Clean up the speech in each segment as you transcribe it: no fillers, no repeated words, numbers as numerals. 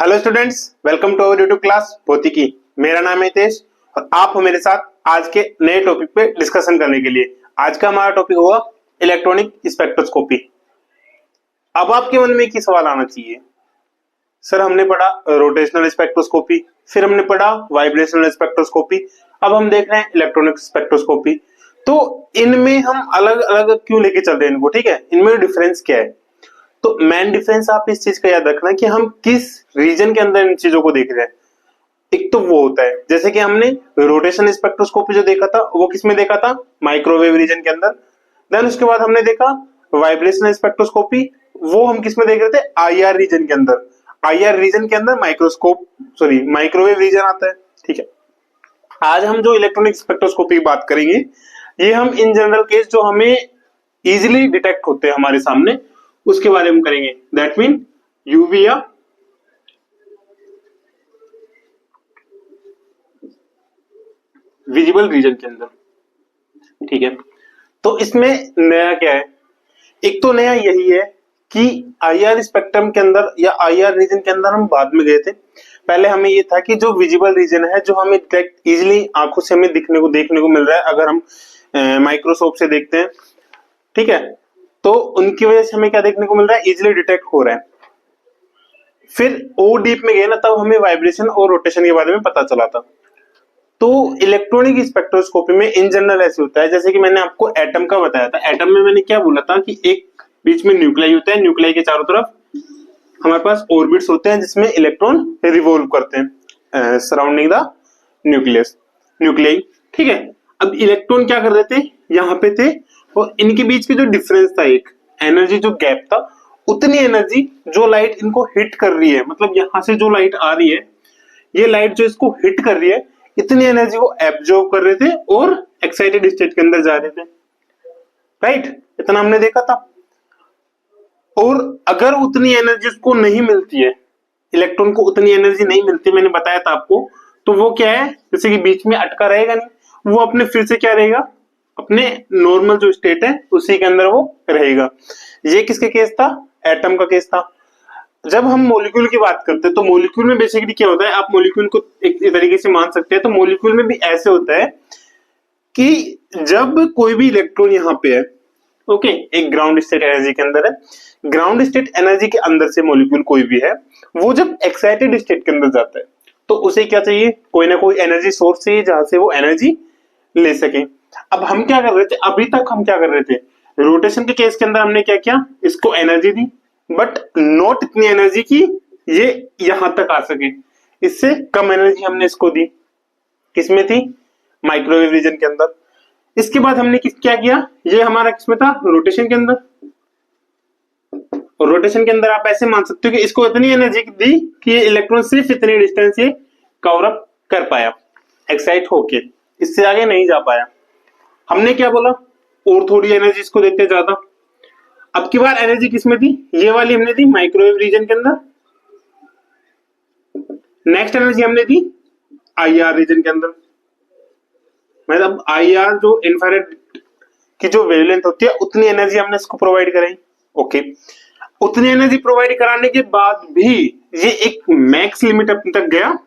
Hello students, welcome to our YouTube class भौतिकी। मेरा नाम है हितेश और आप हो मेरे साथ आज के नए टॉपिक पे डिस्कशन करने के लिए। आज का हमारा टॉपिक होगा इलेक्ट्रॉनिक स्पेक्ट्रोस्कोपी। अब आपके मन में एक ही सवाल आना चाहिए, सर हमने पढ़ा रोटेशनल स्पेक्ट्रोस्कोपी, फिर हमने पढ़ा वाइब्रेशनल स्पेक्ट्रोस्कोपी, अब हम देख रहे हैं इलेक्ट्रॉनिक स्पेक्ट्रोस्कोपी। तो इनमें हम अलग अलग क्यों लेके चल रहे हैं इनको, ठीक है, इनमें डिफरेंस क्या है? तो मेन डिफरेंस आप इस चीज का याद रखना कि हम किस रीजन के अंदर इन चीजों को देख रहे हैं। एक तो वो होता है जैसे कि हमने रोटेशन स्पेक्ट्रोस्कोपी जो देखा था वो किसमें देखा था, माइक्रोवेव रीजन के अंदर। देन उसके बाद हमने देखा वाइब्रेशनल स्पेक्ट्रोस्कोपी, वो हम किसमें देख रहे थे, आईआर रीजन के अंदर। आईआर रीजन के अंदर माइक्रोवेव रीजन आता है, ठीक है। आज हम जो इलेक्ट्रॉनिक स्पेक्ट्रोस्कोपी की बात करेंगे, ये हम इन जनरल केस जो हमें इजिली डिटेक्ट होते हैं हमारे सामने, उसके बारे में करेंगे। दैट मीन यूवी या विजिबल रीजन के अंदर, ठीक है। तो इसमें नया क्या है? एक तो नया यही है कि आईआर स्पेक्ट्रम के अंदर या आईआर रीजन के अंदर हम बाद में गए थे। पहले हमें ये था कि जो विजिबल रीजन है, जो हमें डायरेक्ट इजिली आंखों से हमें देखने को मिल रहा है, अगर हम माइक्रोस्कोप से देखते हैं, ठीक है, तो उनकी वजह से हमें क्या देखने को मिल रहा है, इजिली डिटेक्ट हो रहा है। फिर और डीप में गए ना, तब हमें वाइब्रेशन और रोटेशन के बारे में पता चला था। तो इलेक्ट्रॉनिक स्पेक्ट्रोस्कोपी में इन जनरल ऐसे होता है, जैसे कि मैंने आपको एटम का बताया था। एटम में मैंने क्या बोला था कि एक बीच में न्यूक्लियाई होता है, न्यूक्लियाई के चारों तरफ हमारे पास ऑर्बिट्स होते हैं जिसमें इलेक्ट्रॉन रिवॉल्व करते हैं सराउंडिंग द न्यूक्लियस, न्यूक्लियाई, ठीक है। अब इलेक्ट्रॉन क्या कर रहे थे, यहाँ पे थे, और इनके बीच की जो डिफरेंस था, एक एनर्जी जो गैप था, उतनी एनर्जी जो लाइट इनको हिट कर रही है, मतलब यहां से जो लाइट आ रही है, ये लाइट जो इसको हिट कर रही है, इतनी एनर्जी वो एब्जॉर्ब कर रहे थे और एक्साइटेड स्टेट के अंदर जा रहे थे, राइट। इतना हमने देखा था। और अगर उतनी एनर्जी उसको नहीं मिलती है, इलेक्ट्रॉन को उतनी एनर्जी नहीं मिलती, मैंने बताया था आपको, तो वो क्या है, जैसे कि बीच में अटका रहेगा नहीं, वो अपने फिर से क्या रहेगा, अपने नॉर्मल जो स्टेट है उसी के अंदर वो रहेगा। ये किसके केस था, एटम का केस था। जब हम मॉलिक्यूल की बात करते हैं तो मॉलिक्यूल में बेसिकली क्या होता है, आप मॉलिक्यूल को एक तरीके से मान सकते हैं। तो मॉलिक्यूल में भी ऐसे होता है कि जब कोई भी इलेक्ट्रॉन यहाँ पे है, ओके, एक ग्राउंड स्टेट एनर्जी के अंदर है, ग्राउंड स्टेट एनर्जी के अंदर से मॉलिक्यूल कोई भी है, वो जब एक्साइटेड स्टेट के अंदर जाता है तो उसे क्या चाहिए, कोई ना कोई एनर्जी सोर्स चाहिए जहां से वो एनर्जी ले सके। अब हम क्या कर रहे थे, अभी तक हम क्या कर रहे थे, रोटेशन के केस के अंदर हमने क्या किया, इसको एनर्जी दी, बट नॉट इतनी एनर्जी की ये यहां तक आ सके, इससे कम एनर्जी हमने इसको दी। किसमें थी, माइक्रोवेव रीजन के अंदर। इसके बाद हमने क्या किया, ये हमारा किसमें था, रोटेशन के अंदर। और रोटेशन के अंदर आप ऐसे मान सकते हो कि इसको इतनी एनर्जी दी कि ये इलेक्ट्रॉन सिर्फ इतनी डिस्टेंस ये कवर अप कर पाया, एक्साइट होके, इससे आगे नहीं जा पाया। हमने क्या बोला, और थोड़ी एनर्जी इसको देते ज्यादा। अब की बार एनर्जी किसमें थी, ये वाली हमने दी माइक्रोवेव रीजन के अंदर। नेक्स्ट एनर्जी हमने दी आईआर रीजन के अंदर, मतलब आईआर जो इंफ्रारेड की जो वेवलेंथ होती है, उतनी एनर्जी हमने इसको प्रोवाइड कराई, ओके। उतनी एनर्जी प्रोवाइड कराने के बाद भी ये एक मैक्स लिमिट अपने तक गया,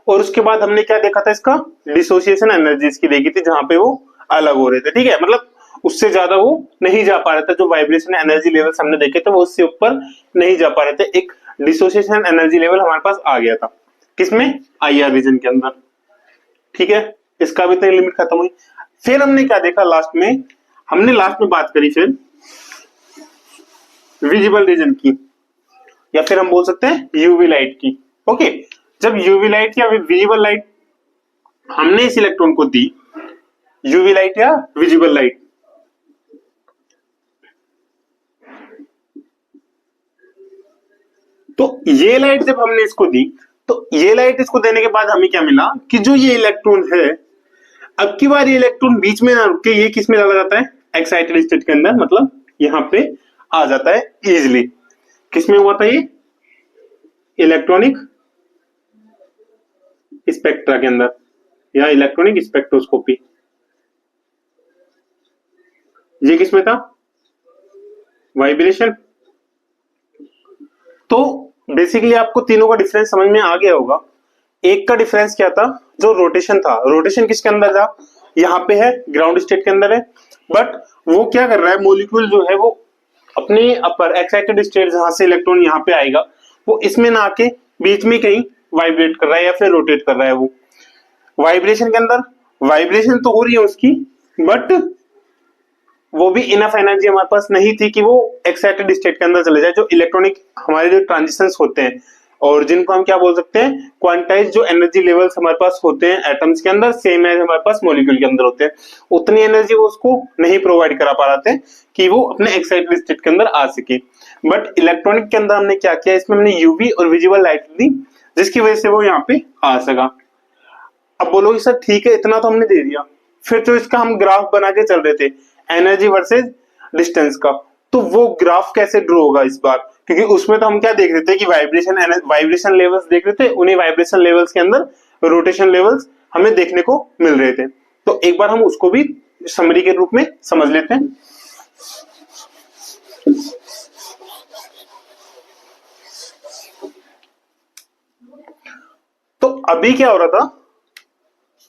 और उसके बाद हमने क्या देखा था, इसका डिसोसिएशन एनर्जी इसकी देखी थी, जहां पे वो अलग हो रहे थे, ठीक है। मतलब उससे ज्यादा वो नहीं जा पा रहा था, जो वाइब्रेशन एनर्जी लेवल हमने देखे थे वो उससे ऊपर नहीं जा पा रहे थे। एक डिसोसिएशन एनर्जी लेवल हमारे पास आ गया था, किसमें, आईआर रीजन के अंदर, ठीक है। इसका भी तो लिमिट खत्म हुई। फिर हमने क्या देखा लास्ट में, हमने लास्ट में बात करी फिर विजिबल रीजन की, या फिर हम बोल सकते हैं यूवी लाइट की, ओके। जब यूवी लाइट या विजिबल लाइट हमने इस इलेक्ट्रॉन को दी, यूवी लाइट या विजिबल लाइट, तो ये लाइट जब हमने इसको दी, तो ये लाइट इसको देने के बाद हमें क्या मिला कि जो ये इलेक्ट्रॉन है, अब की बार ये इलेक्ट्रॉन बीच में ना रुक के ये किस में चला जाता है, एक्साइटेड स्टेट के अंदर, मतलब यहाँ पे आ जाता है इजिली। किसमें हुआ था ये, इलेक्ट्रॉनिक स्पेक्ट्रा के अंदर या इलेक्ट्रॉनिक स्पेक्ट्रोस्कोपी। ये किसमें था, वाइब्रेशन। तो बेसिकली आपको तीनों का डिफरेंस समझ में आ गया होगा। एक का डिफरेंस क्या था, जो रोटेशन था, रोटेशन किसके अंदर था, यहाँ पे है, ग्राउंड स्टेट के अंदर है। बट वो क्या कर रहा है, मॉलिक्यूल जो है वो अपने अपर एक्साइटेड स्टेट जहां से इलेक्ट्रॉन यहाँ पे आएगा, वो इसमें ना आके बीच में कहीं वाइब्रेट कर रहा है या फिर रोटेट कर रहा है। वो वाइब्रेशन के अंदर वाइब्रेशन तो हो रही है उसकी, बट वो भी इनफ एनर्जी हमारे पास नहीं थी कि वो एक्साइटेड स्टेट के अंदर चले जाए। जो इलेक्ट्रॉनिक हमारे जो ट्रांजिशंस होते हैं और जिनको हम क्या बोल सकते हैं, क्वांटाइज जो एनर्जी लेवल्स हमारे पास होते हैं एटम्स के अंदर, सेम एज हमारे पास मॉलिक्यूल के अंदर होते हैं, उतनी एनर्जी वो उसको नहीं प्रोवाइड करा पा रहे थे कि वो अपने एक्साइटेड स्टेट के अंदर आ सके। बट इलेक्ट्रॉनिक के अंदर हमने क्या किया, इसमें हमने यूवी और विजिबल लाइट दी, जिसकी वजह से वो यहाँ पे आ सका। अब बोलोगे सर ठीक है, इतना तो हमने दे दिया, फिर तो इसका हम ग्राफ बना के चल रहे थे एनर्जी वर्सेस डिस्टेंस का, तो वो ग्राफ कैसे ड्रॉ होगा इस बार, क्योंकि उसमें तो हम क्या देख रहे थे कि वाइब्रेशन लेवल्स देख रहे थे, उन्हीं वाइब्रेशन लेवल्स के अंदर रोटेशन लेवल्स हमें देखने को मिल रहे थे। तो एक बार हम उसको भी समरी के रूप में समझ लेते हैं। तो अभी क्या हो रहा था,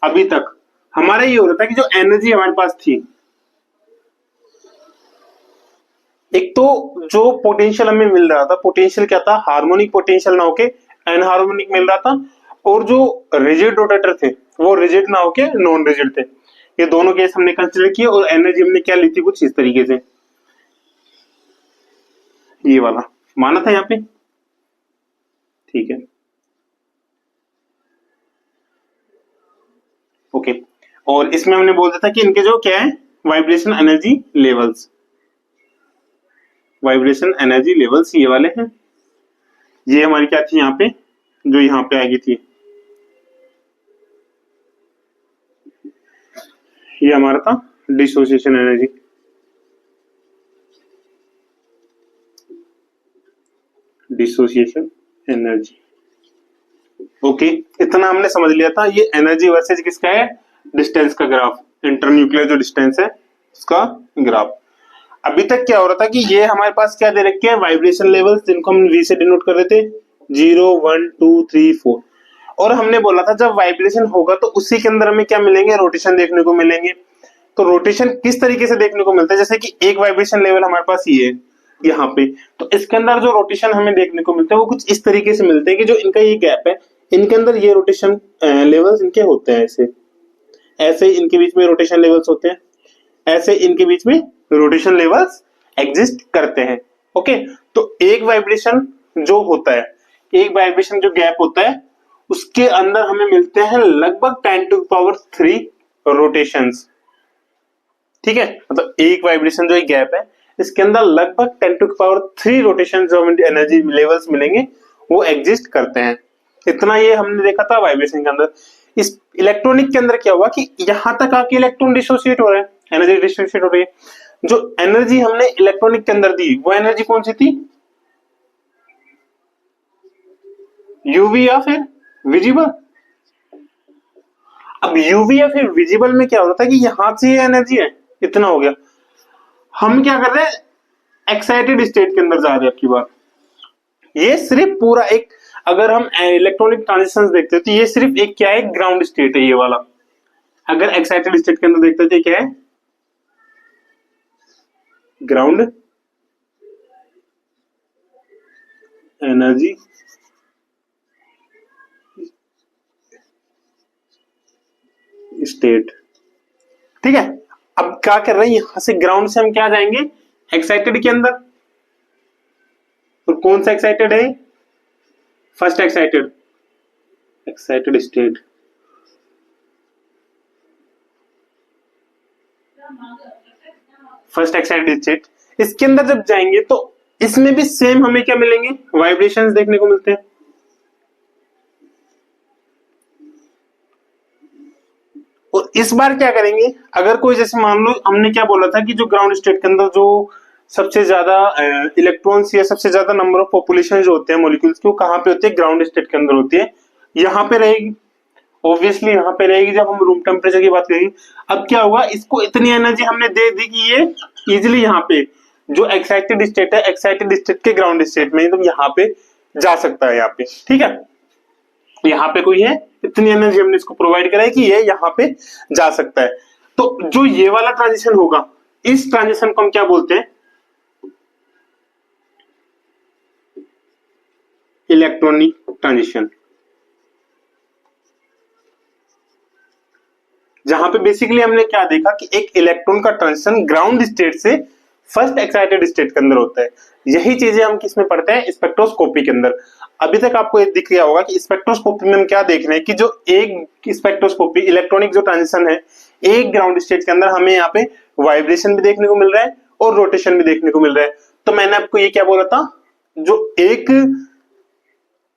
अभी तक हमारा ये हो रहा था कि जो एनर्जी हमारे पास थी, एक तो जो पोटेंशियल हमें मिल रहा था, पोटेंशियल क्या था, हार्मोनिक पोटेंशियल ना होके एनहार्मोनिक मिल रहा था, और जो रिजिड रोटेटर थे वो रिजिड ना होके नॉन रिजिड थे। ये दोनों केस हमने कंसीडर किए और एनर्जी हमने क्या ली थी, कुछ इस तरीके से, ये वाला माना था यहाँ पे, ठीक है, ओके। और इसमें हमने बोल दिया था कि इनके जो क्या है, vibration energy levels, vibration energy levels ये वाले हैं। ये हमारी क्या थी यहाँ पे, जो यहाँ पे आ गई थी, ये हमारा था dissociation energy, dissociation energy, okay. इतना हमने समझ लिया था। ये एनर्जी वर्सेज किसका है, डिस्टेंस का ग्राफ, इंटरन्यूक्लियर जो डिस्टेंस है उसका ग्राफ। अभी तक क्या हो रहा था कि ये हमारे पास क्या दे रखे हैं, वाइब्रेशन लेवल्स, जिनको हम वी से डिनोट कर रहे थे, 0 1 2 3 4, और हमने बोला था जब वाइब्रेशन होगा तो उसी के अंदर हमें क्या मिलेंगे, रोटेशन देखने को मिलेंगे। तो रोटेशन किस तरीके से देखने को मिलता है, जैसे कि एक वाइब्रेशन लेवल हमारे पास ये है यहाँ पे, तो इसके अंदर जो रोटेशन हमें देखने को मिलता है वो कुछ इस तरीके से मिलते हैं कि जो इनका ये गैप है, इनके अंदर ये रोटेशन लेवल्स इनके होते हैं, ऐसे ऐसे इनके बीच में रोटेशन लेवल्स होते हैं, ऐसे इनके बीच में रोटेशन लेवल्स एग्जिस्ट करते हैं, ओके। तो एक वाइब्रेशन जो होता है, एक वाइब्रेशन जो गैप होता है, उसके अंदर हमें मिलते हैं लगभग 10⁻³ रोटेशंस, ठीक है। मतलब एक वाइब्रेशन जो एक गैप है, इसके अंदर लगभग 10⁻³ रोटेशन जो एनर्जी लेवल्स मिलेंगे वो एग्जिस्ट करते हैं। इतना ये हमने देखा था वाइब्रेशन के अंदर। इस इलेक्ट्रॉनिक के अंदर क्या हुआ कि यहां तक आके इलेक्ट्रॉन डिसोसिएट हो रहे हैं, एनर्जी डिसोसिएट हो रही है। जो एनर्जी हमने इलेक्ट्रॉनिक के अंदर दी वो एनर्जी कौन सी थी, यूवी या फिर विजिबल। अब यूवी या फिर विजिबल में क्या होता है कि यहां से ये एनर्जी है, इतना हो गया। हम क्या कर रहे हैं, एक्साइटेड स्टेट के अंदर जा रहे हैं। आपकी बात, ये सिर्फ पूरा एक, अगर हम इलेक्ट्रॉनिक ट्रांजिशंस देखते हैं तो ये सिर्फ एक क्या है, ग्राउंड स्टेट है ये वाला। अगर एक्साइटेड स्टेट के अंदर देखते हैं तो क्या है, ग्राउंड एनर्जी स्टेट, ठीक है। अब क्या कर रहे हैं, यहां से ग्राउंड से हम क्या जाएंगे, एक्साइटेड के अंदर। और कौन सा एक्साइटेड है, first excited, excited state. First excited state, इसके अंदर जब जाएंगे तो इसमें भी सेम हमें क्या मिलेंगे, वाइब्रेशंस देखने को मिलते हैं। और इस बार क्या करेंगे, अगर कोई, जैसे मान लो हमने क्या बोला था कि जो ग्राउंड स्टेट के अंदर जो सबसे ज्यादा इलेक्ट्रॉन्स या सबसे ज्यादा नंबर ऑफ पॉपुलेशन जो होते हैं मॉलिक्यूल्स की, वो कहाँ पे होते हैं, ग्राउंड स्टेट के अंदर होती है। यहाँ पे रहेगी, ऑब्वियसली यहाँ पे रहेगी जब हम रूम टेम्परेचर की बात करेंगे। अब क्या होगा, इसको इतनी एनर्जी हमने दे दी कि ये इजिली यहाँ पे जो एक्साइटेड स्टेट है, एक्साइटेड स्टेट के ग्राउंड स्टेट में, तो यहाँ पे जा सकता है यहाँ पे, ठीक है। यहाँ पे कोई है, इतनी एनर्जी हमने इसको प्रोवाइड करा है कि ये यहाँ पे जा सकता है। तो जो ये वाला ट्रांजिशन होगा, इस ट्रांजिशन को हम क्या बोलते हैं, इलेक्ट्रॉनिक ट्रांजिशन। जहां पे बेसिकली हमने क्या देखा कि एक इलेक्ट्रॉन का ट्रांजिशन ग्राउंड स्टेट से फर्स्ट एक्साइटेड स्टेट के अंदर होता है। यही चीजें हम किसमें पढ़ते हैं, स्पेक्ट्रोस्कोपी के अंदर। अभी तक आपको ये दिख गया होगा कि स्पेक्ट्रोस्कोपी में हम क्या देख रहे हैं कि जो एक स्पेक्ट्रोस्कोपी इलेक्ट्रॉनिक जो ट्रांजिशन है, एक ग्राउंड स्टेट के अंदर हमें यहाँ पे वाइब्रेशन भी देखने को मिल रहा है और रोटेशन भी देखने को मिल रहा है। तो मैंने आपको ये क्या बोला था, जो एक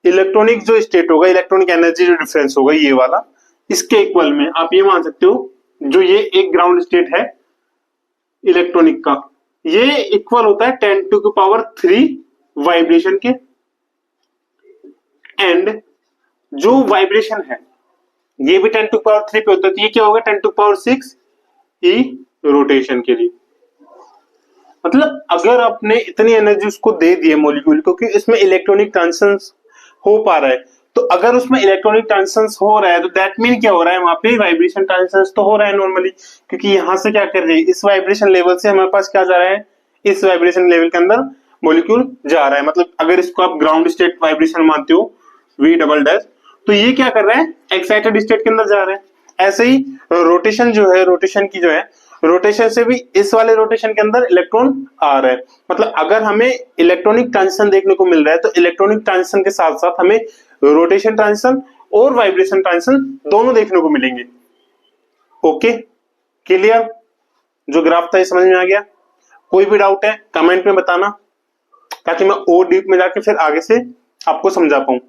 इलेक्ट्रॉनिक जो स्टेट होगा, इलेक्ट्रॉनिक एनर्जी जो डिफरेंस होगा ये वाला, इसके इक्वल में आप ये मान सकते हो, जो ये एक ग्राउंड स्टेट है इलेक्ट्रॉनिक का, ये इक्वल होता है 10⁻³ वाइब्रेशन के। एंड जो वाइब्रेशन है ये भी 10⁻³ पे होता है, तो ये क्या होगा 10⁻6 ई रोटेशन के लिए। मतलब अगर आपने इतनी एनर्जी उसको दे दी है मॉलिक्यूल को कि इसमें इलेक्ट्रॉनिक ट्रांजिशन हो पा रहा है, तो अगर उसमें इलेक्ट्रॉनिक ट्रांजिशन हो रहा है तो दैट मीन क्या हो रहा है, वहां पे वाइब्रेशन ट्रांजिशन तो हो रहा है नॉर्मली, क्योंकि यहां से क्या कर रही है, इस वाइब्रेशन लेवल से हमारे पास क्या जा रहा है, इस वाइब्रेशन लेवल के अंदर मॉलिक्यूल जा रहा है। मतलब अगर इसको आप ग्राउंड स्टेट वाइब्रेशन मानते हो V डबल डैश, तो ये क्या कर रहा है, एक्साइटेड स्टेट के अंदर जा रहा है। ऐसे ही रोटेशन जो है, रोटेशन की जो है, रोटेशन से भी इस वाले रोटेशन के अंदर इलेक्ट्रॉन आ रहा है। मतलब अगर हमें इलेक्ट्रॉनिक ट्रांजिशन देखने को मिल रहा है, तो इलेक्ट्रॉनिक ट्रांजिशन के साथ साथ हमें रोटेशन ट्रांजिशन और वाइब्रेशन ट्रांजिशन दोनों देखने को मिलेंगे। Okay, clear? जो ग्राफ था ये समझ में आ गया? कोई भी डाउट है कमेंट में बताना, ताकि मैं और डीप में जाके फिर आगे से आपको समझा पाऊं।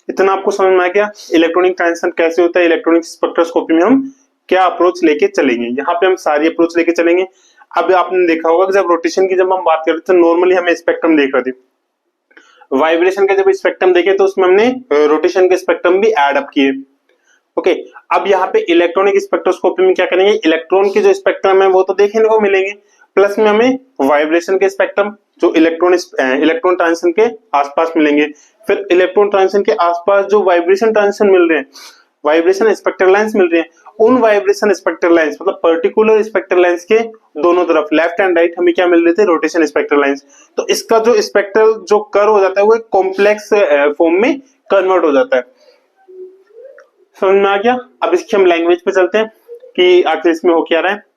इतना आपको समझ में आ गया इलेक्ट्रॉनिक ट्रांजिशन कैसे होता है, इलेक्ट्रॉनिक स्पेक्ट्रोस्कोपी में हम क्या अप्रोच लेके चलेंगे। यहाँ पे हम सारी अप्रोच लेके चलेंगे। अब आपने देखा होगा कि जब रोटेशन की जब हम बात करते तो नॉर्मली हमें स्पेक्ट्रम देख रहे थे, वाइब्रेशन का जब स्पेक्ट्रम देखे तो उसमें हमने रोटेशन के स्पेक्ट्रम भी ऐड अप किए। ओके, अब यहाँ पे इलेक्ट्रॉनिक स्पेक्ट्रोस्कोपी में क्या करेंगे, इलेक्ट्रॉन के जो स्पेक्ट्रम है वो तो देखने को मिलेंगे, प्लस में हमें वाइब्रेशन के स्पेक्ट्रम जो इलेक्ट्रॉन ट्रांजिशन के आसपास मिलेंगे। फिर इलेक्ट्रॉन ट्रांजिशन के आसपास जो वाइब्रेशन ट्रांजिशन मिल रहे हैं, वाइब्रेशन स्पेक्ट्रल लाइंस मिल रही हैं, उन वाइब्रेशन स्पेक्ट्रल लाइंस मतलब पर्टिकुलर स्पेक्ट्रल लाइंस के दोनों तरफ लेफ्ट एंड राइट हमें क्या मिल रहे थे, रोटेशन स्पेक्ट्रल लाइंस। तो इसका जो स्पेक्ट्रल जो कर्व हो जाता है वो एक कॉम्प्लेक्स फॉर्म में कन्वर्ट हो जाता है। समझ में आ गया? अब इसकी हम लैंग्वेज पे चलते हैं कि आखिर इसमें हो क्या रहा है।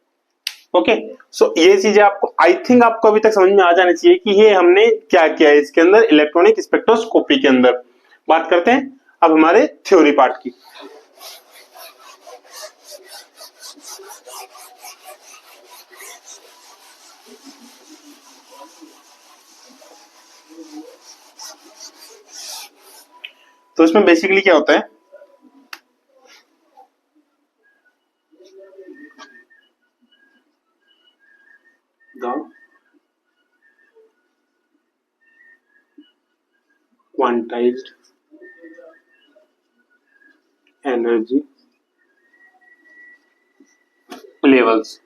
ओके, सो ये चीजें आपको आई थिंक आपको अभी तक समझ में आ जानी चाहिए कि ये हमने क्या किया है इसके अंदर, इलेक्ट्रॉनिक स्पेक्ट्रोस्कोपी के अंदर। बात करते हैं अब हमारे थ्योरी पार्ट की। तो इसमें बेसिकली क्या होता है, quantized energy levels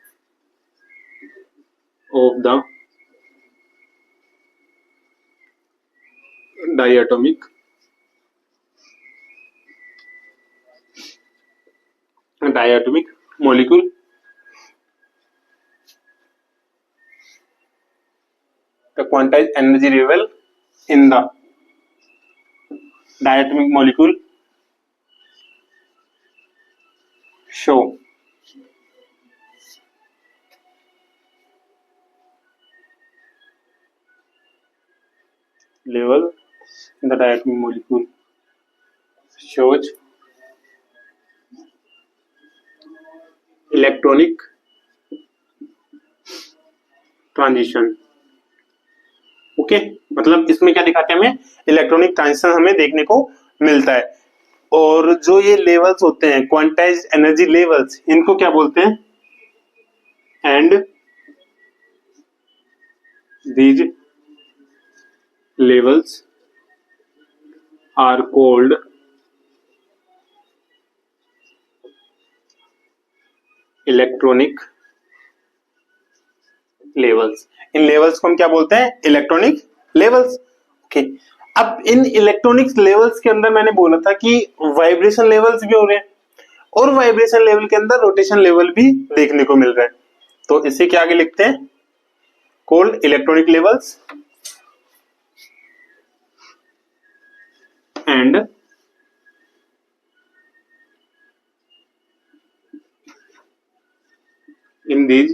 of the diatomic molecule the quantized energy level in the diatomic molecule show level in the diatomic molecule shows electronic transition. Okay, मतलब इसमें क्या दिखाते हैं, हमें इलेक्ट्रॉनिक ट्रांजिशन हमें देखने को मिलता है। और जो ये लेवल्स होते हैं क्वांटाइज्ड एनर्जी लेवल्स, इनको क्या बोलते हैं, and these levels are called electronic levels. In levels को हम क्या बोलते हैं, इलेक्ट्रॉनिक लेवल्स। ओके, अब इन इलेक्ट्रॉनिक्स लेवल्स के अंदर मैंने बोला था कि वाइब्रेशन लेवल्स भी हो रहे हैं और वाइब्रेशन लेवल के अंदर रोटेशन लेवल भी देखने को मिल रहा है। तो इसे क्या आगे लिखते हैं, cold electronic levels and in these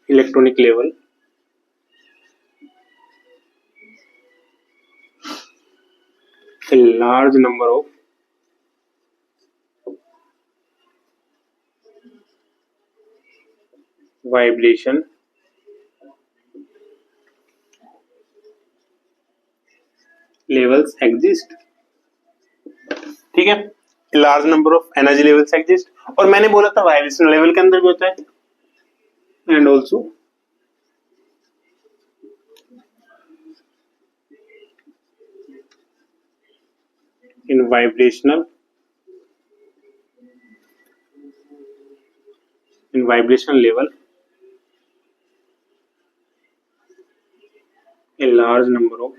electronic level a large number of vibration levels exist। ठीक है, large number of energy levels exist, और मैंने बोला था वाइब्रेशन लेवल के अंदर भी होता है, and also in vibration level a large number of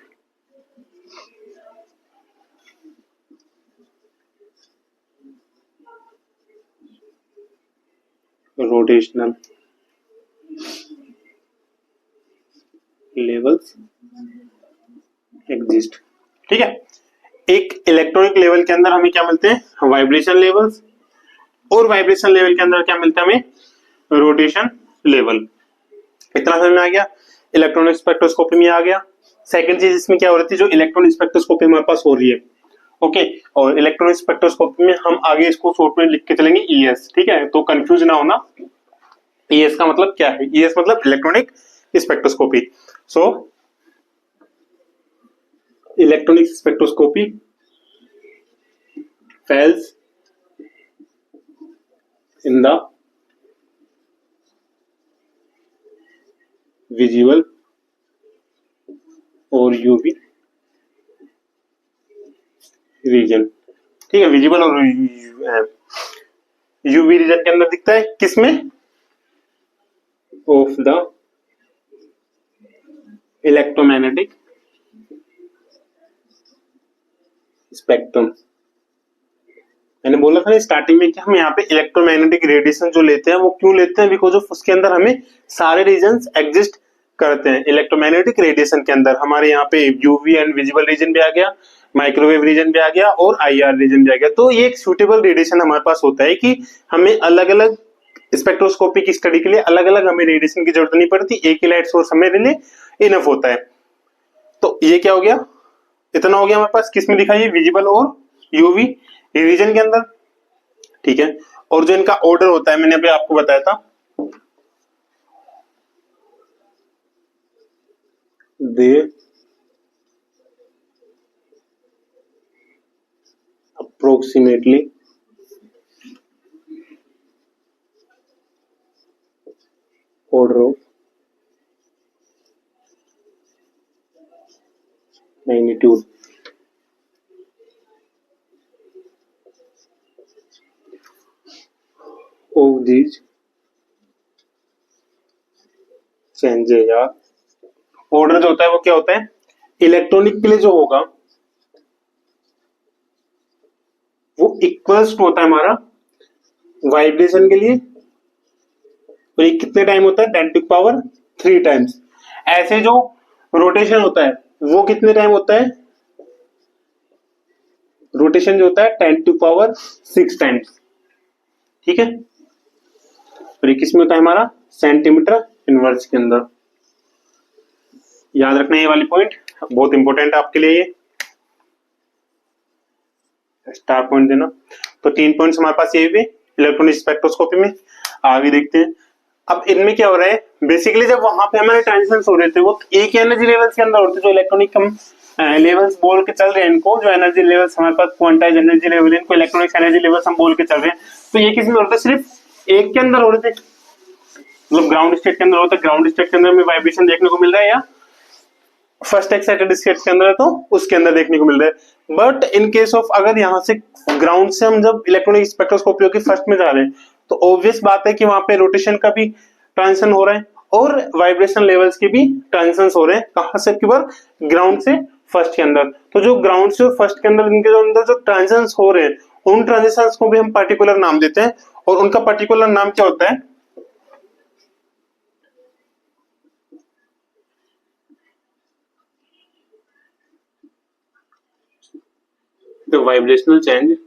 rotational levels exist. ठीक है, एक इलेक्ट्रॉनिक लेवल के अंदर हमें क्या मिलते हैं, वाइब्रेशन लेवल्स, और वाइब्रेशन लेवल के अंदर क्या मिलता है हमें, रोटेशन लेवल। इतना समझ में आ गया, इलेक्ट्रॉनिक स्पेक्ट्रोस्कोपी में आ गया। सेकंड चीज इसमें क्या हो रही थी, जो इलेक्ट्रॉनिक स्पेक्ट्रोस्कोपी हमारे पास हो रही है, ओके, और इलेक्ट्रॉनिक स्पेक्ट्रोस्कोपी में हम आगे इसको शॉर्ट में लिख के चलेंगे ईएस। ठीक है, तो कंफ्यूज ना होना, ईएस का मतलब क्या है, ईएस मतलब electronic spectroscopy. So electronic spectroscopy falls in the visible और यूवी रीजन। ठीक है, विजिबल और यूवी रीजन के अंदर दिखता है, किसमें, ऑफ द इलेक्ट्रोमैग्नेटिक स्पेक्ट्रम। मैंने बोला था स्टार्टिंग में कि हम यहाँ पे इलेक्ट्रोमैग्नेटिक रेडिएशन जो लेते हैं वो क्यों लेते हैं, बिकॉज ऑफ उसके अंदर हमें सारे रीजन्स एग्जिस्ट करते हैं। इलेक्ट्रोमैग्नेटिक रेडिएशन के अंदर हमारे यहाँ पे यूवी एंड विजिबल रीजन भी आ गया, माइक्रोवेव रीजन भी आ गया और आईआर रीजन भी आ गया। तो ये एक सूटेबल रेडिएशन हमारे पास होता है कि हमें अलग अलग स्पेक्ट्रोस्कोपी की स्टडी के लिए अलग अलग हमें रेडिएशन की जरूरत नहीं पड़ती, एक ही लाइट सोर्स हमें लिए इनफ होता है। तो ये क्या हो गया, इतना हो गया हमारे पास, किसमें दिखाई, विजिबल और यूवी रीजन के अंदर। ठीक है, और जो इनका ऑर्डर होता है मैंने अभी आपको बताया था, they approximately order of magnitude. Of these changes are, order जो होता है वो क्या होता है, इलेक्ट्रॉनिक के लिए जो होगा वो इक्वल्स टू होता है हमारा वाइब्रेशन के लिए, तो ये कितने टाइम होता है, 10⁻³ टाइम्स। ऐसे जो रोटेशन होता है वो कितने टाइम होता है, रोटेशन जो होता है 10⁻⁶ टाइम्स। ठीक है, और ये किसमें होता है हमारा, सेंटीमीटर इनवर्स के अंदर। याद रखना ये वाली पॉइंट बहुत इंपॉर्टेंट है आपके लिए, ये स्टार पॉइंट देना। तो 3 पॉइंट्स हमारे पास ये भी इलेक्ट्रॉनिक स्पेक्ट्रोस्कोपी में। आगे देखते हैं, अब इनमें क्या हो रहा है, बेसिकली जब वहां पे हमारे ट्रांजिशंस हो रहे थे वो एक एनर्जी लेवल्स के अंदर होते, जो इलेक्ट्रॉनिक हम लेवल्स बोल के चल रहे हैं इनको, जो एनर्जी लेवल्स हमारे पास क्वांटाइज एनर्जी लेवल है, इनको इलेक्ट्रॉनिक्स एनर्जी लेवल्स हम बोल के चल रहे हैं। तो ये किस में होता है, सिर्फ एक के अंदर हो रहे थे, मतलब ग्राउंड स्टेट के अंदर होता है। ग्राउंड स्टेट के अंदर में वाइब्रेशन देखने को मिल रहा है, या फर्स्ट एक्साइटेड स्टेट के अंदर है तो उसके अंदर देखने को मिल रहा है। बट इन केस ऑफ अगर यहाँ से ग्राउंड से हम जब इलेक्ट्रॉनिक स्पेक्ट्रोस्कोपी के फर्स्ट में जा रहे हैं तो ऑब्वियस बात है कि वहां पे रोटेशन का भी ट्रांजिशन हो रहा है, और वाइब्रेशन लेवल्स के भी ट्रांजिशंस हो रहे हैं, कहां से आपके बार ग्राउंड से फर्स्ट के अंदर। तो जो ग्राउंड से फर्स्ट के अंदर इनके अंदर जो ट्रांजिशंस हो रहे हैं उन ट्रांजिशंस को भी हम पर्टिकुलर नाम देते हैं, और उनका पर्टिकुलर नाम क्या होता है, the vibrational change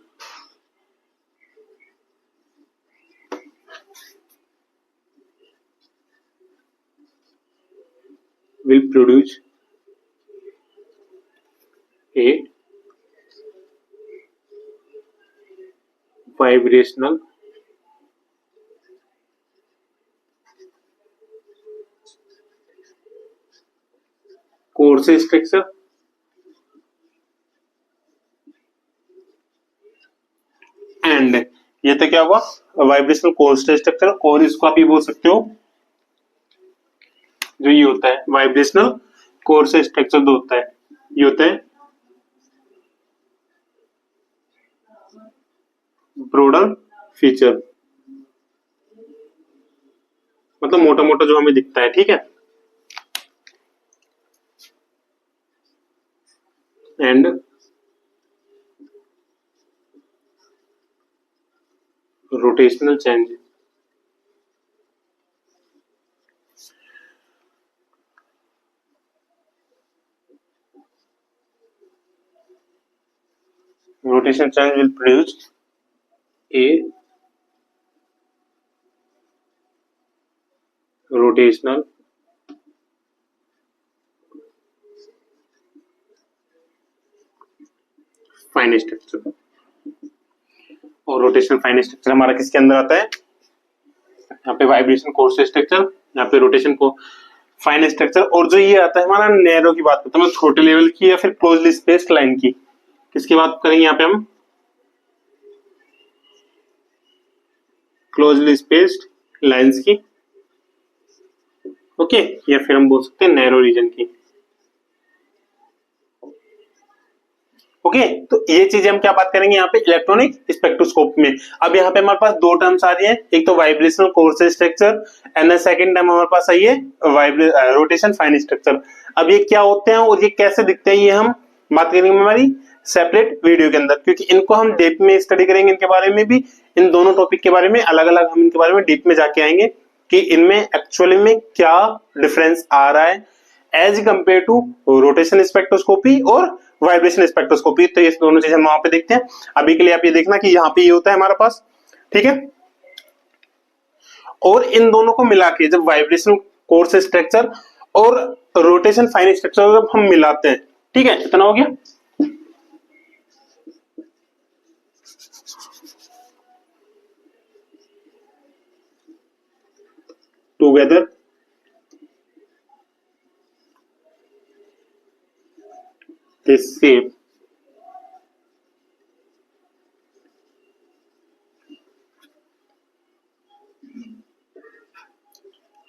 will produce a vibrational course structure and ये तो क्या हुआ वाइब्रेशनल कोर्स स्ट्रक्चर, और इसको आप ये बोल सकते हो जो ये होता है वाइब्रेशनल कोर्स स्ट्रक्चर जो होता है ये होता है ब्रॉडर फीचर, मतलब मोटा मोटा जो हमें दिखता है, ठीक है। And rotational change, rotation change will produce a rotational fine structure. और रोटेशनल फाइन स्ट्रक्चर हमारा किसके अंदर आता है, यहाँ पे वाइब्रेशन कोर्स स्ट्रक्चर, यहाँ पे रोटेशन को फाइन स्ट्रक्चर, और जो ये आता है हमारा नैरो की बात करते हैं, मतलब छोटे लेवल की या फिर क्लोजली स्पेस्ड लाइन की, किसकी बात करेंगे यहाँ पे हम, क्लोजली स्पेस्ड लाइंस की, ओके, या फिर हम बोल सकते हैं नैरो रीजन की, ओके। तो ये चीजें हम क्या बात करेंगे यहाँ पे इलेक्ट्रॉनिक स्पेक्ट्रोस्कोप में। अब यहाँ पे हमारे पास दो टर्म्स आ रही है, एक तो vibrational course structure and second term हमारे पास आई है रोटेशन फाइन स्ट्रक्चर। अब ये क्या होते हैं और ये कैसे दिखते हैं ये हम बात करेंगे हमारी सेपरेट वीडियो के अंदर, क्योंकि इनको हम डीप में स्टडी करेंगे, इनके बारे में भी, इन दोनों टॉपिक के बारे में अलग अलग हम इनके बारे में डीप में जाके आएंगे कि इनमें एक्चुअली में क्या डिफरेंस आ रहा है as compare to rotation spectroscopy और वाइब्रेशन स्पेक्ट्रोस्कोपी। तो ये दोनों चीजें हम वहां पे देखते हैं। अभी के लिए आप ये देखना कि यहाँ पे ये होता है हमारे पास, ठीक है। और इन दोनों को मिला के जब वाइब्रेशन कोर्स स्ट्रक्चर और रोटेशन फाइन स्ट्रक्चर जब हम मिलाते हैं, ठीक है, इतना हो गया। Together this shape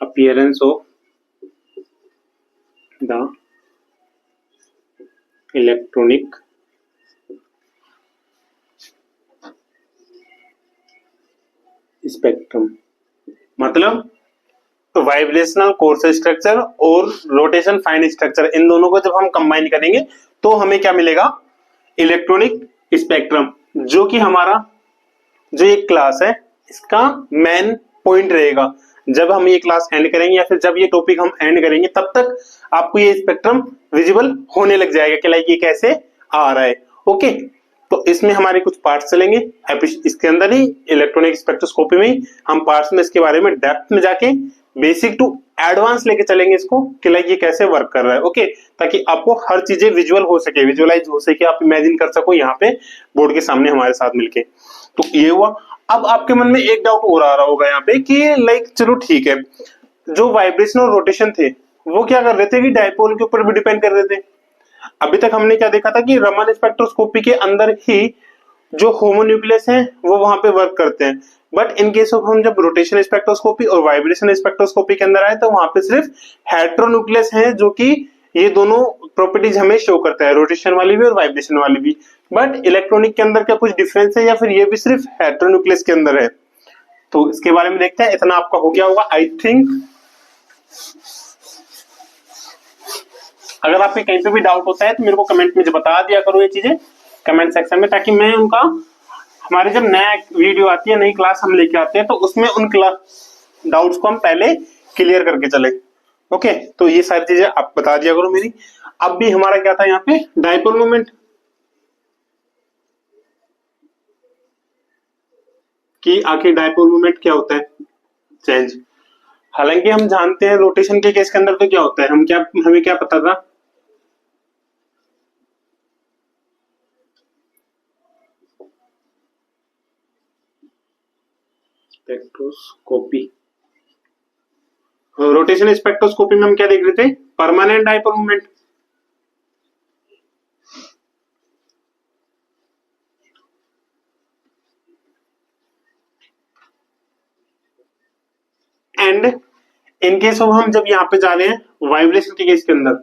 appearance of the electronic spectrum, मतलब तो वाइब्रेशनल कोर्स स्ट्रक्चर और रोटेशन फाइन स्ट्रक्चर, इन दोनों को जब हम कंबाइन करेंगे तो हमें क्या मिलेगा, इलेक्ट्रॉनिक स्पेक्ट्रम, जो कि हमारा जो ये क्लास है इसका मेन पॉइंट रहेगा। जब हम ये क्लास एंड करेंगे या फिर जब ये टॉपिक हम एंड करेंगे तब तक आपको ये स्पेक्ट्रम विजिबल होने लग जाएगा कि लाइक ये कैसे आ रहा है, ओके। तो इसमें हमारे कुछ पार्ट्स चलेंगे इसके अंदर ही, इलेक्ट्रॉनिक स्पेक्ट्रोस्कोपी में हम पार्ट्स में इसके बारे में डेप्थ में जाके बेसिक टू एडवांस लेके चलेंगे इसको कि लाइक ये कैसे वर्क कर रहा है, ओके, ताकि आपको हर चीजें विजुअल हो सके, विजुअलाइज हो सके, आप इमेजिन कर सको यहाँ पे बोर्ड के सामने हमारे साथ मिलके। तो ये हुआ। अब आपके मन में एक डाउट और आ रहा होगा यहाँ पे कि लाइक चलो ठीक है, जो वाइब्रेशन और रोटेशन थे वो क्या कर रहे थे कि डायपोल के ऊपर भी डिपेंड कर रहे थे। अभी तक हमने क्या देखा था कि रमन स्पेक्ट्रोस्कोपी के अंदर ही जो होमोन्यूक्लियस है वो वहां पे वर्क करते हैं, बट इन केस ऑफ हम जब रोटेशन स्पेक्ट्रोस्कोपी और वाइब्रेशन स्पेक्ट्रोस्कोपी के अंदर आए तो वहां पे सिर्फ हेटेरोन्यूक्लियस है, जो कि ये दोनों प्रॉपर्टीज हमें शो करता है, रोटेशन वाली भी और वाइब्रेशन वाली भी। बट इलेक्ट्रॉनिक के अंदर क्या कुछ डिफरेंस है या फिर ये भी सिर्फ हेटेरोन्यूक्लियस के अंदर है, तो इसके बारे में देखते हैं। इतना आपका हो गया होगा आई थिंक। अगर आपके कहीं पे भी डाउट होता है तो मेरे को कमेंट में बता दिया करो ये चीजें कमेंट सेक्शन में, ताकि मैं उनका, हमारी जब नया वीडियो आती है, नई क्लास हम लेके आते हैं, तो उसमें उन क्लास डाउट्स को हम पहले क्लियर करके चले। ओके, तो ये सारी चीजें आप बता दिया करो मेरी। अब भी हमारा क्या था यहाँ पे, डायपोल मोमेंट, कि आखिर डायपोल मोमेंट क्या होता है, चेंज। हालांकि हम जानते हैं रोटेशन के केस के अंदर तो क्या होता है, हमें क्या पता था, स्पेक्ट्रोस्कोपी, रोटेशन स्पेक्ट्रोस्कोपी में हम क्या देख रहे थे, permanent dipole moment. And in case of, हम जब यहाँ पे जा रहे हैं वाइब्रेशन के केस के अंदर,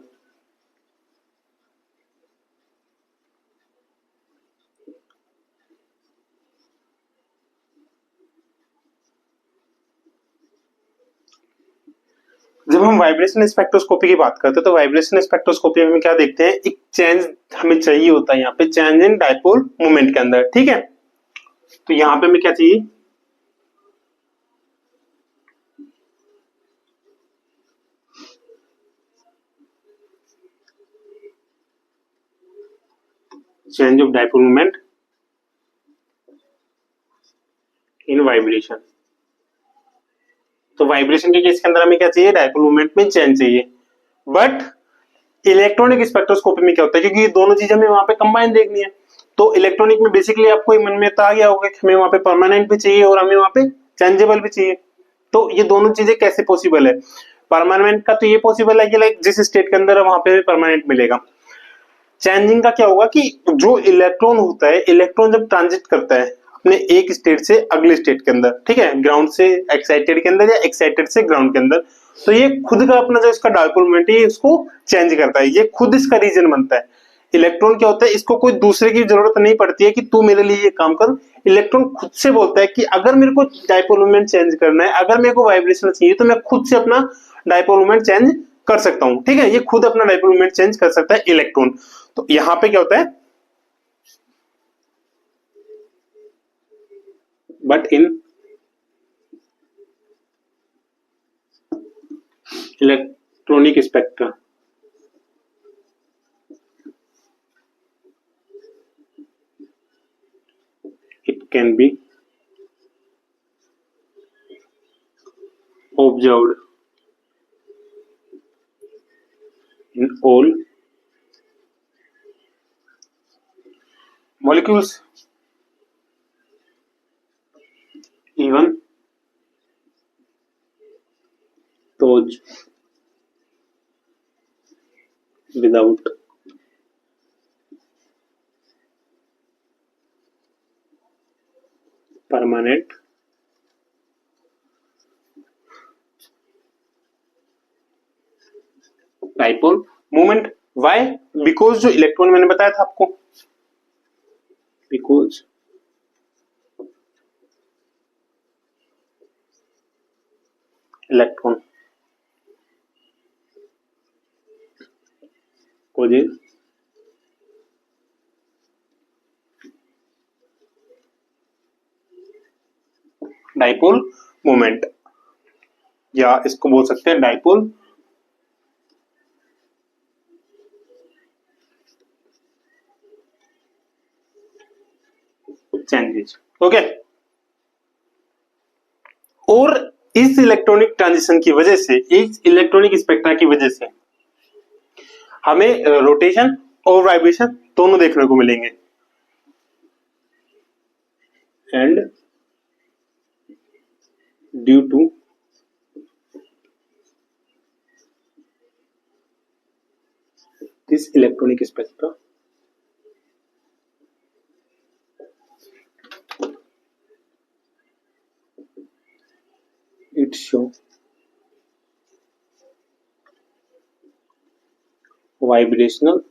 जब हम वाइब्रेशन स्पेक्ट्रोस्कोपी की बात करते हैं तो वाइब्रेशन स्पेक्ट्रोस्कोपी में क्या देखते हैं, एक चेंज हमें चाहिए होता है यहाँ पे, चेंज इन डायपोल मोमेंट के अंदर, ठीक है। तो यहाँ पे हमें क्या चाहिए, change of dipole moment in vibration. तो वाइब्रेशन के केस के अंदर हमें क्या चाहिए, डायपोल मोमेंट में चेंज चाहिए। बट इलेक्ट्रॉनिक स्पेक्ट्रोस्कोपी में क्या होता है, क्योंकि ये दोनों चीजें हमें वहां पे कंबाइन देखनी है, तो इलेक्ट्रॉनिक में बेसिकली आपको मन में तो आ गया होगा कि हमें वहां पे परमानेंट भी चाहिए और हमें वहां पे चेंजेबल भी चाहिए। तो ये दोनों चीजें कैसे पॉसिबल है, परमानेंट का तो ये पॉसिबल है कि लाइक जिस स्टेट के अंदर है वहां पे भी परमानेंट मिलेगा। चेंजिंग का क्या होगा कि जो इलेक्ट्रॉन होता है, इलेक्ट्रॉन जब ट्रांजिट करता है अपने एक स्टेट से अगले स्टेट के अंदर, ठीक है, ग्राउंड से एक्साइटेड के अंदर या एक्साइटेड से ग्राउंड के अंदर, तो ये खुद का अपना जो इसका डायपोल मोमेंट है इसको चेंज करता है, ये खुद इसका रीजन बनता है। इलेक्ट्रॉन क्या होता है, इसको कोई दूसरे की जरूरत नहीं पड़ती है कि तू मेरे लिए ये काम कर, इलेक्ट्रॉन खुद से बोलता है कि अगर मेरे को डायपोल मोमेंट चेंज करना है, अगर मेरे को वाइब्रेशन चाहिए, तो मैं खुद से अपना डायपोल मोमेंट चेंज कर सकता हूं, ठीक है, ये खुद अपना डायपोल मोमेंट चेंज कर सकता है इलेक्ट्रॉन। तो यहां पे क्या होता है, but in electronic spectra it can be observed in all molecules, even those without permanent dipole moment. Why, because जो इलेक्ट्रॉन मैंने बताया था आपको, because electron causes dipole moment, या इसको बोल सकते हैं डाइपोल चेंजेस। ओके, और इस इलेक्ट्रॉनिक ट्रांजिशन की वजह से, इस इलेक्ट्रॉनिक स्पेक्ट्रा की वजह से हमें रोटेशन और वाइब्रेशन दोनों देखने को मिलेंगे। And due to this electronic spectra it show vibrational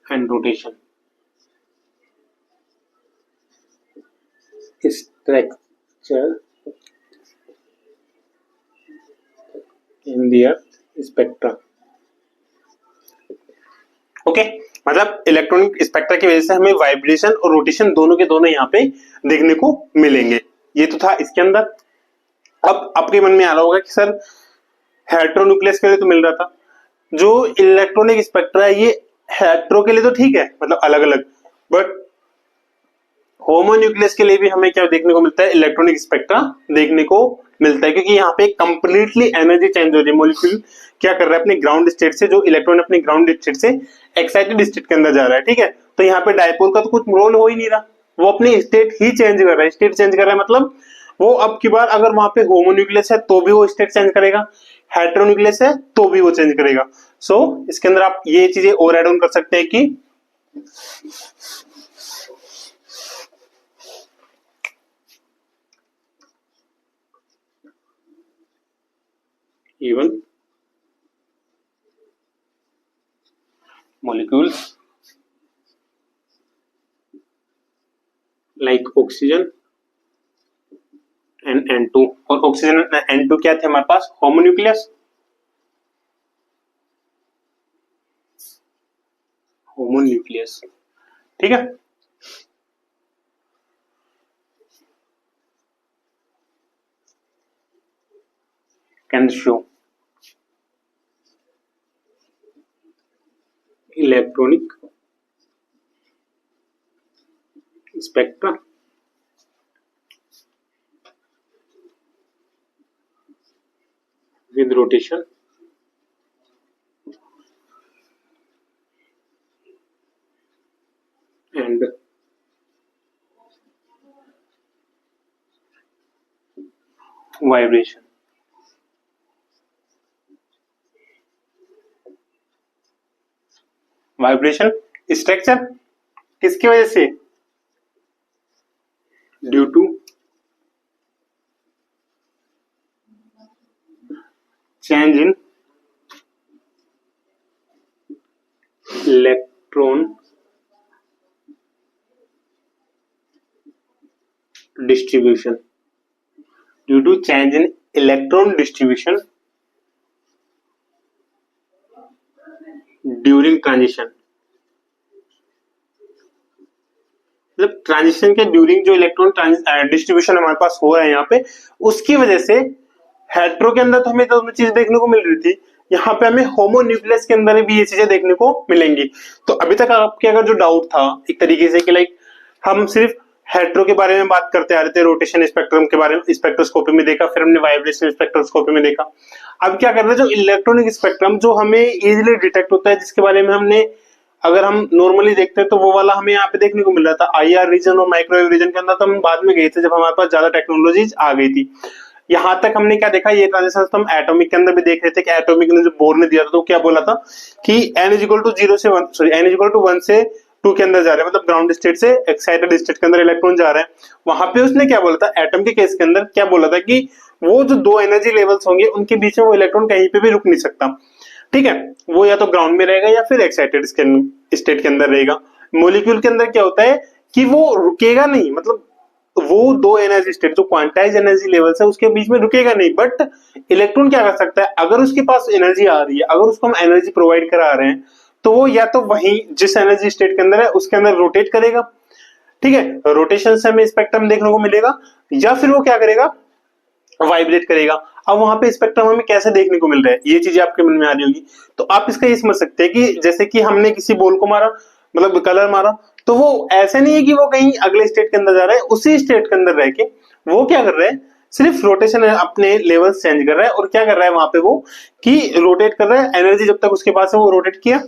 and rotation structure in the earth spectra. Okay, मतलब इलेक्ट्रॉनिक स्पेक्ट्रा की वजह से हमें वाइब्रेशन और रोटेशन दोनों के दोनों यहाँ पे देखने को मिलेंगे। ये तो था इसके अंदर। अब आपके मन में आ रहा होगा कि सर हेटेरोन्यूक्लियस के लिए तो मिल रहा था, जो इलेक्ट्रॉनिक स्पेक्ट्रा है ये हेटेरो के लिए तो ठीक है, मतलब अलग अलग, बट होमोन्यूक्लियस के लिए भी हमें क्या देखने को मिलता है, इलेक्ट्रॉनिक स्पेक्ट्रा देखने को मिलता है, क्योंकि यहाँ पे कंप्लीटली एनर्जी चेंज हो रही है। मॉलिक्यूल क्या कर रहा है, अपने ग्राउंड स्टेट से, जो इलेक्ट्रॉन अपने ग्राउंड स्टेट से एक्साइटेड स्टेट के अंदर जा रहा है, ठीक है। तो यहाँ पे डायपोल का तो कुछ रोल हो ही नहीं रहा, वो अपनी स्टेट ही चेंज कर रहा है। स्टेट चेंज कर रहा है मतलब वो अब की बार अगर वहां पे होमोन्यूक्लियस है तो भी वो स्टेट चेंज करेगा, हेटेरोन्यूक्लियस है तो भी वो चेंज करेगा। सो इसके अंदर आप ये चीजें और एड ऑन कर सकते हैं कि even molecules like oxygen and N2, और ऑक्सीजन N2 क्या थे हमारे पास, होमोन्यूक्लियस, होमोन्यूक्लियस, ठीक है। Can show electronic spectra with rotation and vibration। Vibration structure किसकी वजह से, due to change in electron distribution, due to change in electron distribution during transition. मतलब ट्रांजिशन के ड्यूरिंग जो इलेक्ट्रॉन डिस्ट्रीब्यूशन हमारे पास हो रहा है यहाँ पे, उसकी वजह से हेटेरो के अंदर तो हमें दोनों चीजें देखने को मिल रही थी, यहाँ पे हमें होमोन्यूक्लियस के अंदर भी ये चीजें देखने को मिलेंगी। तो अभी तक आपके अगर जो डाउट था एक तरीके से कि लाइक हम सिर्फ हेटेरो के बारे में बात करते आ रहे थे, रोटेशन स्पेक्ट्रम के बारे में स्पेक्ट्रोस्कोपी में देखा, फिर हमने वाइब्रेशन स्पेक्ट्रोस्कोपी में देखा। अब क्या कर रहे हैं, जो इलेक्ट्रॉनिक स्पेक्ट्रम जो हमें इजीली डिटेक्ट होता है, जिसके बारे में हमने अगर हम नॉर्मली देखते हैं तो वो वाला हमें यहाँ पे देखने को मिल रहा था IR रीजन और माइक्रोवेव रीजन के अंदर, तो हम बाद में गए थे जब हमारे पास ज्यादा टेक्नोलॉजीज आ गई थी। यहां तक हमने क्या देखा, ये ट्रांजिशन तो हम एटॉमिक के अंदर भी देख रहे थे कि एटॉमिक ने जो बोर ने दिया था तो क्या बोला था कि n = 0 से 1 सॉरी n = 1 से 2 के अंदर जा रहे हैं, मतलब ग्राउंड स्टेट से एक्साइटेड स्टेट के अंदर इलेक्ट्रॉन जा रहे हैं। वहां पे उसने क्या बोला था, एटम के केस के अंदर क्या बोला था कि वो जो दो एनर्जी लेवल्स होंगे उनके बीच में वो इलेक्ट्रॉन कहीं पे भी रुक नहीं सकता, ठीक है। वो या तो ग्राउंड में रहेगा या फिर एक्साइटेड स्टेट के अंदर रहेगा। मॉलिक्यूल के अंदर क्या होता है कि वो रुकेगा नहीं, मतलब वो दो एनर्जी स्टेट जो क्वांटाइज एनर्जी लेवल्स है उसके बीच में रुकेगा नहीं, बट इलेक्ट्रॉन क्या कर सकता है, अगर उसके पास एनर्जी आ रही है, अगर उसको हम एनर्जी प्रोवाइड करा रहे हैं, तो वो या तो वही जिस एनर्जी स्टेट के अंदर है उसके अंदर रोटेट करेगा, ठीक है, रोटेशन से हमें स्पेक्ट्रम देखने को मिलेगा, या फिर वो क्या करेगा, वाइब्रेट करेगा। अब वहां पे स्पेक्ट्रम हमें कैसे देखने को मिल रहा है, ये चीजें आपके मन में आ रही होगी। तो आप इसका ये समझ सकते हैं कि जैसे कि हमने किसी बॉल को मारा, मतलब कलर मारा, तो वो ऐसे नहीं है कि वो कहीं अगले स्टेट के अंदर जा रहा है, उसी स्टेट के अंदर रह के वो क्या कर रहा है, सिर्फ रोटेशन अपने लेवल चेंज कर रहा है, और क्या कर रहा है वहां पे वो कि रोटेट कर रहा है। एनर्जी जब तक उसके पास है वो रोटेट किया,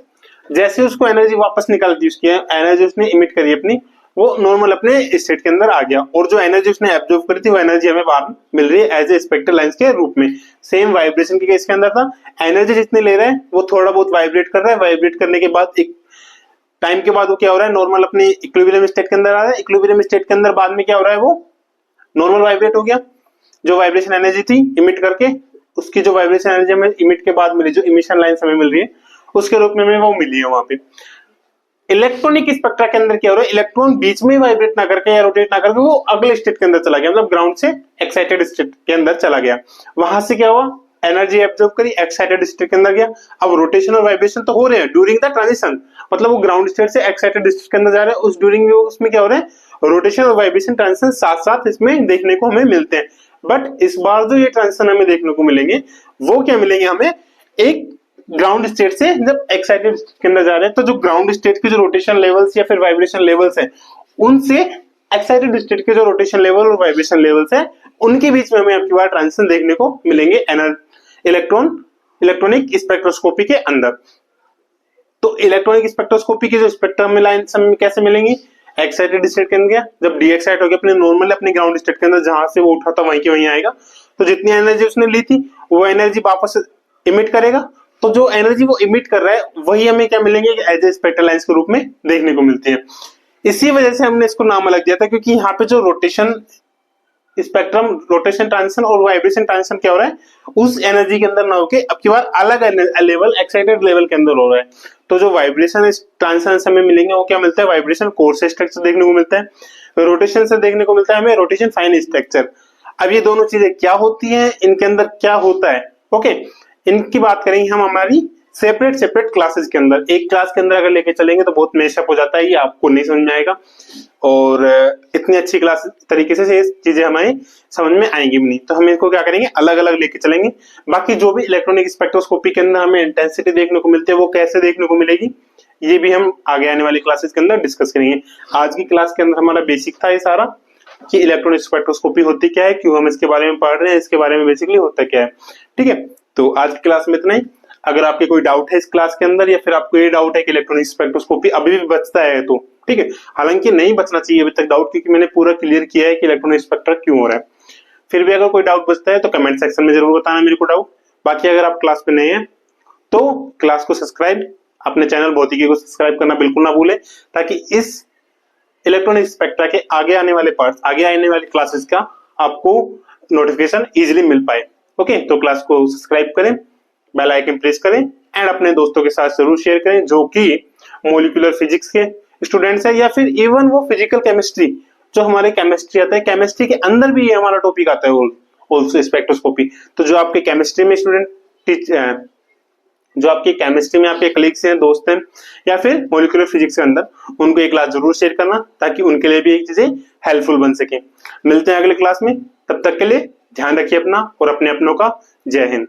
जैसे उसको एनर्जी वापस निकाल दी, उसकी एनर्जी उसने इमिट करी अपनी, वो नॉर्मल अपने स्टेट के अंदर आ गया, और जो एनर्जी उसने एब्जॉर्ब करी थी वो एनर्जी हमें बाहर मिल रही है एज ए स्पेक्ट्रल लाइंस के रूप में। सेम वाइब्रेशन के केस के अंदर था, एनर्जी जितने ले रहे हैं वो थोड़ा बहुत वाइब्रेट कर रहा है, वाइब्रेट करने के बाद एक टाइम के बाद वो क्या हो रहा है, नॉर्मल अपने इक्विलिब्रियम स्टेट के अंदर आ रहा है। इक्विलिब्रियम स्टेट के अंदर बाद में क्या हो रहा है, वो नॉर्मल वाइब्रेट हो गया, जो वाइब्रेशन एनर्जी थी इमिट करके, उसकी जो वाइब्रेशन एनर्जी हमें इमिट के बाद मिली, जो इमिशन लाइंस हमें मिल रही है उसके रूप में हमें वो मिली है वहां पे। इलेक्ट्रॉनिक स्पेक्ट्रा के अंदर क्या हो रहा है, इलेक्ट्रॉन बीच में वाइब्रेट ना करके या रोटेट ना करके वो अगले स्टेट के अंदर चला गया, मतलब ग्राउंड से एक्साइटेड स्टेट के अंदर चला गया। वहां से क्या हुआ, एनर्जी एब्जॉर्ब करी, एक्साइटेड स्टेट के अंदर गया। अब रोटेशन और वाइब्रेशन तो हो रहे हैं ड्यूरिंग द ट्रांजिशन, मतलब वो ग्राउंड स्टेट से एक्साइटेड स्टेट के अंदर जा रहे हैं, उस ड्यूरिंग में उसमें क्या हो रहा है, रोटेशन और वाइब्रेशन ट्रांजिशन साथ साथ इसमें देखने को हमें मिलते हैं। बट इस बार जो ये ट्रांजिशन हमें देखने को मिलेंगे वो क्या मिलेंगे हमें, एक ग्राउंड स्टेट से जब एक्साइटेड के अंदर जा रहे हैं तो जो ग्राउंड स्टेट के जो रोटेशन लेवल्स या फिर वाइब्रेशन लेवल्स हैं उनसे एक्साइटेड स्टेट के जो रोटेशन लेवल और वाइब्रेशन लेवल्स हैं उनके बीच में हमें अब की बार ट्रांजिशन देखने को मिलेंगे इलेक्ट्रॉनिक स्पेक्ट्रोस्कोपी के अंदर। तो इलेक्ट्रॉनिक स्पेक्ट्रोस्कोपी की जो स्पेक्ट्रम में लाइन हमें कैसे मिलेंगी, एक्साइटेड स्टेट के अंदर गया, जब डी एक्साइट हो गया अपने नॉर्मल अपने ग्राउंड स्टेट के अंदर जहां से वो उठा था वहीं की वहीं आएगा, तो जितनी एनर्जी उसने ली थी वो एनर्जी वापस इमिट करेगा। तो जो एनर्जी वो इमिट कर रहा है वही हमें क्या मिलेंगे एज ए स्पेक्ट्रल लाइंस के रूप में देखने को मिलती है। इसी वजह से हमने इसको नाम अलग दिया था, क्योंकि यहाँ पे जो रोटेशन स्पेक्ट्रम, रोटेशन ट्रांजिशन और वाइब्रेशन ट्रांजिशन क्या हो रहा है, उस एनर्जी के अंदर ना होके अब की बार अलग लेवल, एक्साइटेड लेवल के अंदर हो रहा है। तो जो वाइब्रेशन ट्रांजिशन हमें मिलेंगे वो क्या मिलता है, वाइब्रेशन कोर्स स्ट्रक्चर देखने को मिलता है, रोटेशन से देखने को मिलता है हमें रोटेशन फाइन स्ट्रक्चर। अब ये दोनों चीजें क्या होती हैं, इनके अंदर क्या होता है, ओके, इनकी बात करेंगे हम हमारी सेपरेट क्लासेस के अंदर। एक क्लास के अंदर अगर लेके चलेंगे तो बहुत मैशअप हो जाता है, ये आपको नहीं समझ में आएगा और इतनी अच्छी क्लास तरीके से ये चीजें हमारी समझ में आएंगी भी नहीं। तो हम इसको क्या करेंगे, अलग अलग लेके चलेंगे। बाकी जो भी इलेक्ट्रॉनिक स्पेक्ट्रोस्कोपी के अंदर हमें इंटेंसिटी देखने को मिलती है वो कैसे देखने को मिलेगी, ये भी हम आगे आने वाली क्लासेस के अंदर डिस्कस करेंगे। आज की क्लास के अंदर हमारा बेसिक था ये सारा कि इलेक्ट्रॉनिक स्पेक्ट्रोस्कोपी होती क्या है, क्यों हम इसके बारे में पढ़ रहे हैं, इसके बारे में बेसिकली होता क्या है। ठीक है, तो आज की क्लास में इतना ही। अगर आपके कोई डाउट है इस क्लास के अंदर या फिर आपको ये डाउट है कि इलेक्ट्रॉनिक स्पेक्ट्रोस्कोपी अभी भी बचता है तो ठीक है, हालांकि नहीं बचना चाहिए अभी तक डाउट, क्योंकि मैंने पूरा क्लियर किया है कि इलेक्ट्रॉनिक स्पेक्ट्रा क्यों हो रहा है। फिर भी अगर कोई डाउट बचता है तो कमेंट सेक्शन में जरूर बताना मेरे को डाउट। बाकी अगर आप क्लास पे नए हैं तो क्लास को सब्सक्राइब, अपने चैनल भौतिकी को सब्सक्राइब करना बिल्कुल ना भूलें, ताकि इस इलेक्ट्रॉनिक स्पेक्ट्रा के आगे आने वाले पार्ट्स, आगे आने वाली क्लासेस का आपको नोटिफिकेशन इजीली मिल पाए। ओके, तो क्लास को सब्सक्राइब करें, बेल आइकन प्रेस करें एंड अपने दोस्तों के साथ जरूर शेयर करें जो कि मॉलिक्यूलर फिजिक्स के स्टूडेंट्स हैं या फिर इवन वो फिजिकल केमिस्ट्री, जो हमारे केमिस्ट्री आता है, केमिस्ट्री के अंदर भी ये हमारा टॉपिक आता है ऑल्सो स्पेक्ट्रोस्कोपी। तो जो आपके केमिस्ट्री में स्टूडेंट, जो आपके केमिस्ट्री में आपके कलीग्स हैं, दोस्त हैं या फिर मॉलिक्यूलर फिजिक्स के अंदर, उनको ये क्लास जरूर शेयर करना ताकि उनके लिए भी एक चीजें हेल्पफुल बन सके। मिलते हैं अगले क्लास में, तब तक के लिए ध्यान रखिए अपना और अपने अपनों का। जय हिंद।